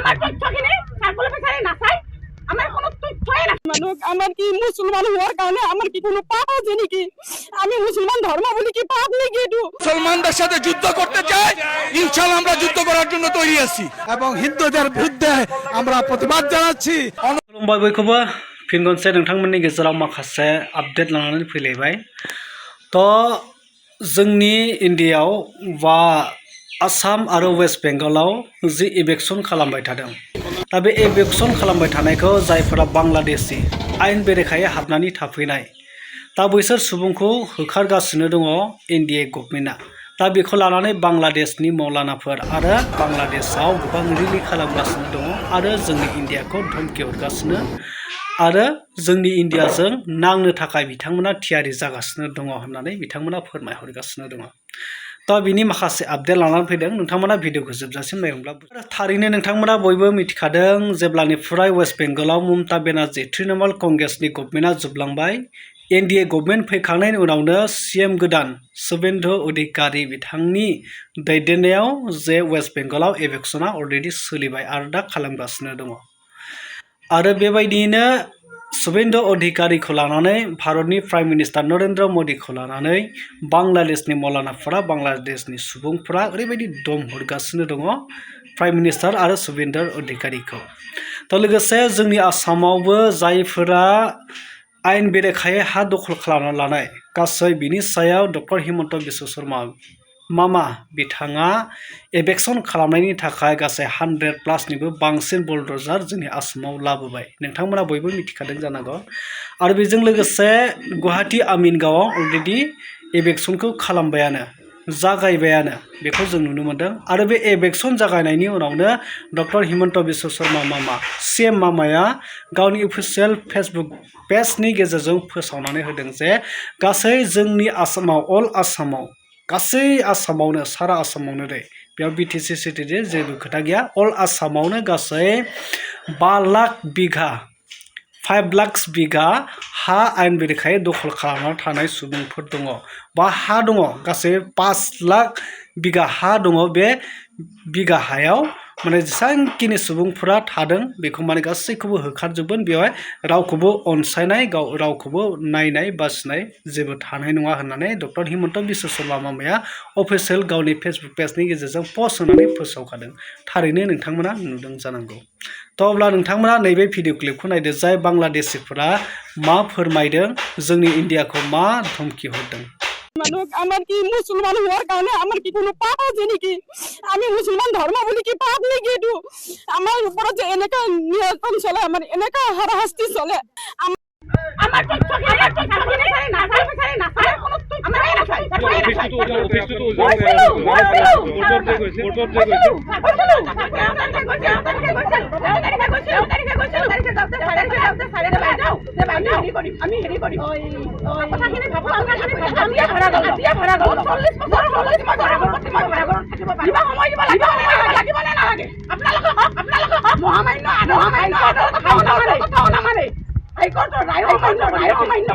আমার তথ্য কিনে তারপরে বেচারে নাচাই আমার কোনো তথ্যই না। মানুষ আমার কি মুসলমান হওয়ার কারণে আমার কি কোনো পাপ আছে নাকি? আমি মুসলমান ধর্ম বলি কি পাপ নাকি? একটু মুসলমানদের সাথে যুদ্ধ করতে চাই, ইনশাআল্লাহ আমরা যুদ্ধ করার জন্য তৈরি আছি এবং হিন্দুদের বিরুদ্ধে আমরা প্রতিবাদ জানাচ্ছি। खुलुमबाय बयखौबो फिन खनसे नोंथांमोननि गेजेराव माखासे आपडेट लानानै फैलायबाय। जोंनि इन्डियायाव बा आसाम आरो वेस्ट बेंगलाव जि इलेक्शन खालामबाय थादों, दा बे इलेक्शन खालामबाय थानायखौ जायफोरा बांलादेशी आयेन बेरेखायै हाबनानै थाफैनाय, दा बैसोर सुबुंखौ होखारगासिनो दङ इन्डिया गभर्नमेन्टआ। दा बेखौ लानानै बांलादेशनि मौलानाफोर आरो बांलादेशआव गोबां रिलि खालामगासिनो दङ आरो जोंनि इन्डियाखौ धमकि हरगासिनो आरो जोंनि इन्डियाजों नांनो थाखाय बिथांमोना थियारि जागासिनो दङ होननानै बिथांमोना फोरमायहरगासिनो दङ। दा बिनि माखासे आपडेट लानानै फैदों, नोंथांमोना भिडिअखौ जोबजासिम नायब्ला थारैनो नोंथांमोना बयबो मिथिखादों जेब्लानिफ्राय वेस्ट बेंगलाव ममता बेनार्जी तृणमूल कंग्रेसनि गभर्नमेन्टआ जोबलांबाय, एनडिए गभर्नमेन्ट फैखांनायनि उनावनो सीएम गोदान शुभेन्दु अधिकारी बिथांनि दैदेननायाव जे वेस्ट बेंगलाव इलेक्शना अलरेडि सोलिबाय आरो दा खालामगासिनो दङ। आरो बेबायदियैनो शुभेन्दु अधिकारीखौ लानानै भारतनि प्राइम मिनिस्टार नरेन्द्र मोदीखौ लानानै बांलादेशनि मौलानाफोरा बांलादेशनि सुबुंफोरा ओरैबायदि दम हरगासिनो दङ प्राइम मिनिस्टार आरो शुभेन्दु अधिकारीखौ। लोगोसे जोंनि आसामावबो जायफोरा आयेन बेरेखायै हा दखल खालामना लानाय, गासै बिनि सायाव डक्टर हिमन्त बिश्व शर्मा मामा बिथाङा इलेक्शन खालामनायनि थाखाय गासै 100+ बांसिन बुलडोजार जोंनि आसामाव लाबोबाय, नोंथांमोना बयबो मिथिखादों जानांगौ। आरो बेजों लोगोसे गुवाहाटी आमिनगावआव अलरेडि इलेक्शनखौ खालामबायानो, जागायबायानो, बेखौ जों नुनो मोनदों। आरो बे इलेक्शन जागायनायनि उनावनो डक्टर हिमन्त बिश्व शर्मा मामा सीएम मामाया गावनि अफिसियेल फेसबुक पेजनि गेजेरजों फोसावनानै होदों जे गासै जोंनि आसामाव अल आसामाव गासै आसामावनो सारा आसामावनो दै बेयाव बिटिसि सिटिजि जेबो खोथा गैया, अल आसामावनो गासै 5 लाख बिघा हा आयेन बेरेखायै दखल खालामना थानाय सुबुंफोर दङ बा हा दङ, गासै 5 लाख बिघा हा दङ। बे बिघा हायाव माने जेसांखिनि सुबुंफोरा थादों बेखौ माने गासैखौबो होखारजोबगोन, बेवहाय रावखौबो अनसायनाय रावखौबो नायनाय बासिनाय जेबो थानाय नङा होननानै डक्टर हिमन्त बिश्व शर्मा मामाया अफिसियेल गावनि फेसबुक पेजनि गेजेरजों पस्ट होनानै फोसावखादों। थारैनो नोंथांमोना नुदों जानांगौ। अब्ला नोंथांमोना नैबे भिडिअ क्लिपखौ नायदो, जाय बांलादेशीफोरा मा फोरमायदों, जोंनि इन्डियाखौ मा धमकि हरदों। মানুষ আমার কি মুসলমান হওয়ার কারণে আমার কি কোনো পাপ আছে নাকি? আমি মুসলমান ধর্ম বলি কি পাপ নাকি? একটু আমার উপরে যে এনেকা নিয়ন্ত্রণ চলে, আমার এনেকা হারাহাস্তি চলে। আমার তথ্য কিনে বেচারে নাচাই আমার কোনো তথ্যই নাচাই আমি হেরি করি কথা কিনে ভাবো আমি ভাড়া গল 40 বছর দিবা সময় দিব লাগিব না নালাগে আপোনালোকে মহামান্য কথা মানে হাইকোর্টৰ ৰায় অমান্য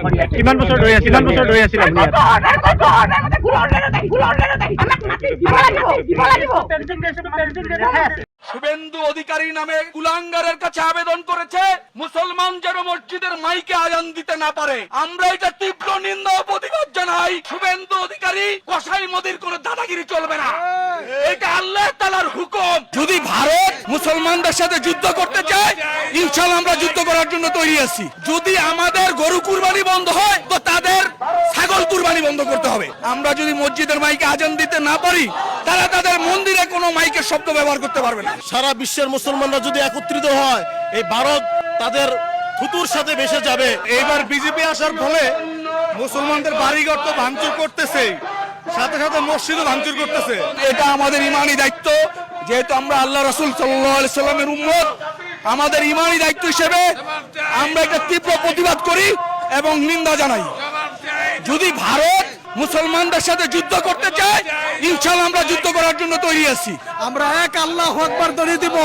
কৰি আছে। কিমান বছৰ ধৰি আছিল আপুনি শুভেন্দু অধিকারী নামে কুলাঙ্গারের কাছে আবেদন করেছে মুসলমান যেন মসজিদের মাইকে আজান দিতে না পারে। আমরা এটা তীব্র নিন্দা ও প্রতিবাদ জানাই। শুভেন্দু অধিকারী কসাই মোদির কোনো দাদাগিরি চলবে না, এটা আল্লাহ তাআলার হুকুম। যদি ভারত মুসলমানদের সাথে যুদ্ধ করতে চায়, ইনশাআল্লাহ আমরা যুদ্ধ করার জন্য তৈরি আছি। যদি আমাদের গরু কুরবানি বন্ধ হয়, তো তাদের ছাগল কুরবানি বন্ধ করতে হবে। আমরা যদি মসজিদের মাইকে আজান দিতে না পারি, তারা তাদের মন্দিরে কোনো মাইকের শব্দ ব্যবহার করতে পারবে না। সারা বিশ্বের মুসলমানরা যদি একত্রিত হয়, এই ভারত তাদের থুতুর সাথে ভেসে যাবে। এইবার বিজেপি আসার ফলে মুসলমানদের বাড়িঘর তো ভাঙচুর করতেছে, সাথে সাথে মসজিদও ভাঙচুর করতেছে। এটা আমাদের ইমানি দায়িত্ব, যেহেতু আমরা আল্লাহ রাসূল সাল্লাল্লাহু আলাইহি সাল্লামের উম্মত, আমাদের ইমানি দায়িত্ব হিসেবে আমরা একটা তীব্র প্রতিবাদ করি এবং নিন্দা জানাই। যদি ভারত মুসলমানদের সাথে যুদ্ধ করতে চায়, ইনশাআল্লাহ আমরা যুদ্ধ করার জন্য তৈরি আছি। আমরা এক আল্লাহু আকবার ধ্বনি দিব,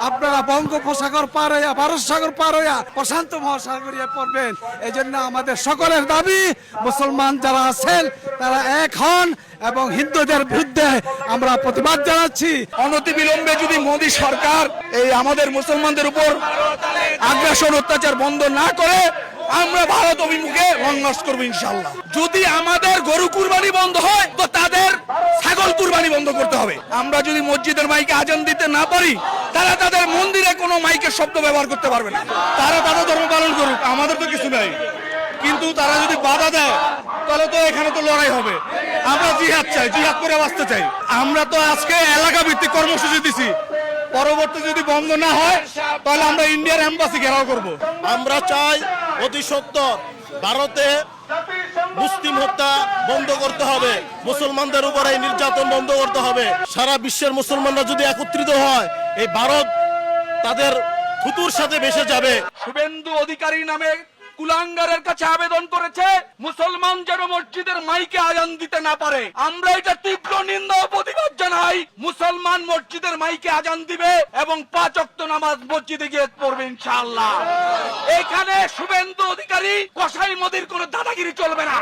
আপনারা বঙ্গোপসাগর পার হইয়া, ভারত সাগর পার হইয়া প্রশান্ত মহাসাগরিয়ে পড়বেন। এই জন্য আমাদের সকলের দাবি, মুসলমান যারা আছেন তারা এক হন এবং হিন্দুদের বিরুদ্ধে আমরা প্রতিবাদ জানাচ্ছি। অনতিবিলম্বে যদি মোদী সরকার এই আমাদের মুসলমানদের উপর আগ্রাসন অত্যাচার বন্ধ না করে, আমরা ভারত অভিমুখে লং মার্চ করবো ইনশাআল্লাহ। যদি আমাদের গরু কুরবানি বন্ধ হয়, তো তাদের ছাগল কুরবানি বন্ধ করতে হবে। আমরা যদি মসজিদের মাইকে আজান দিতে না পারি, তারা তাদের মন্দিরে কোনো মাইকের শব্দ ব্যবহার করতে পারবে না। তারা তাদের ধর্ম পালন করুক, আমাদের তো কিছু নাই। কিন্তু তারা যদি বাধা দেয়, তাহলে তো এখানে তো লড়াই হবে। আমরা জিহাদ চাই, জিহাদ করে বাঁচতে চাই। আমরা তো আজকে এলাকা ভিত্তিক কর্মসূচি দিছি, পরবর্তী যদি বন্ধ না হয় তাহলে আমরা ইন্ডিয়ার এম্বাসি ঘেরাও করব। আমরা চাই অতি সত্বর ভারতে মুসলিম হত্যা বন্ধ করতে হবে, মুসলমানদের উপর এই নির্যাতন বন্ধ করতে হবে। সারা বিশ্বের মুসলমানরা যদি একত্রিত হয়, এই ভারত তাদের থুতুর সাথে ভেসে যাবে। শুভেন্দু অধিকারী নামে কুলাঙ্গারের কাছে আবেদন করেছে মুসলমান যেন মসজিদের মাইকে আজান দিতে না পারে। আমরা এটা তীব্র নিন্দা ও প্রতিবাদ জানাই। মুসলমান মসজিদের মাইকে আজান দিবে এবং 5 ওয়াক্ত নামাজ মসজিদে গিয়ে পড়বে ইনশাআল্লাহ। এখানে শুভেন্দু অধিকারী কসাই মোদির কোনো দাদাগিরি চলবে না।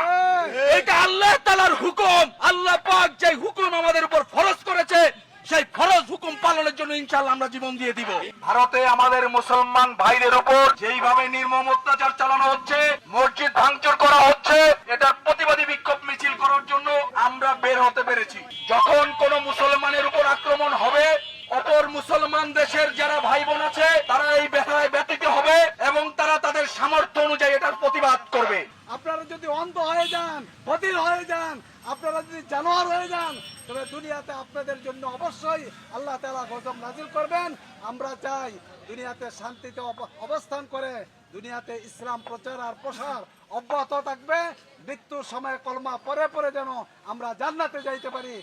এটা আল্লাহ তাআলার হুকুম। আল্লাহ পাক যে হুকুম আমাদের উপর ফরজ করেছে, সেই ফরজ হুকুম পালনের জন্য ইনশাআল্লাহ আমরা জীবন দিয়ে দিব। ভারতে আমাদের মুসলমান ভাইদের উপর যেইভাবে নির্মম অত্যাচার চালানো হচ্ছে, মসজিদ ভাঙচুর করা হচ্ছে, এটার প্রতিবাদী বিক্ষোভ মিছিল করার জন্য আমরা বের হতে পেরেছি। যখন কোন মুসলমানের উপর আক্রমণ হবে, অপর মুসলমান দেশের যারা ভাই বোন আছে তারা এই ব্যথায় ব্যতীত হবে এবং তারা তাদের সামর্থ্য অনুযায়ী এটার প্রতিবাদ করবে। আপনারা যদি অন্ধ হয়ে যান, বধির হয়ে যান, আপনারা যদি জানোয়ার হয়ে যান, তবে দুনিয়াতে আপনাদের জন্য অবশ্যই আল্লাহ তাআলা গজব নাজিল করবেন। আমরা চাই দুনিয়াতে শান্তিতে অবস্থান করে দুনিয়াতে ইসলাম প্রচার আর প্রসার অব্যাহত থাকবে। মৃত্যুর সময় কলমা পরে পরে যেন আমরা জান্নাতে যাইতে পারি।